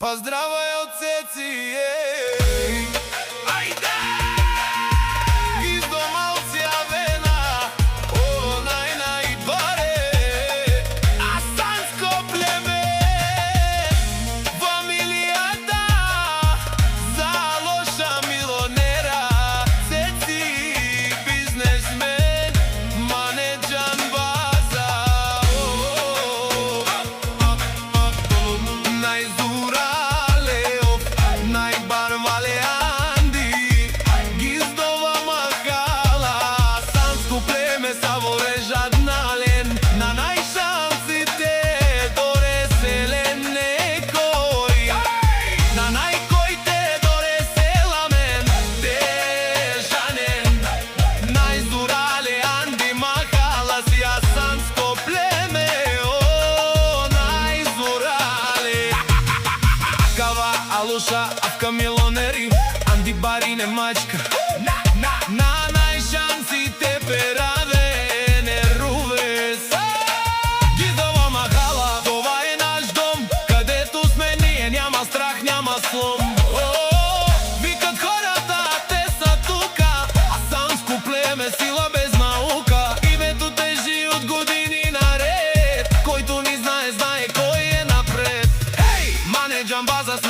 Поздравај од Цеци, ајде! Из дома од Сјавена, најдваре, а санско племе, фамилијата, за лоша милионера. Цеци, бизнесмен, манеджан база, Алуша, авка милионери, Анди Барине мачка. На најшансите пераде, не рувес. Гиздова махала, това е наш дом, където сме ние, няма страх, няма слом. Викат хората, те са тука, а санско племе, сила без наука. Името тежи от години наред, който ни знае, знае кой е напред. Манеджан база с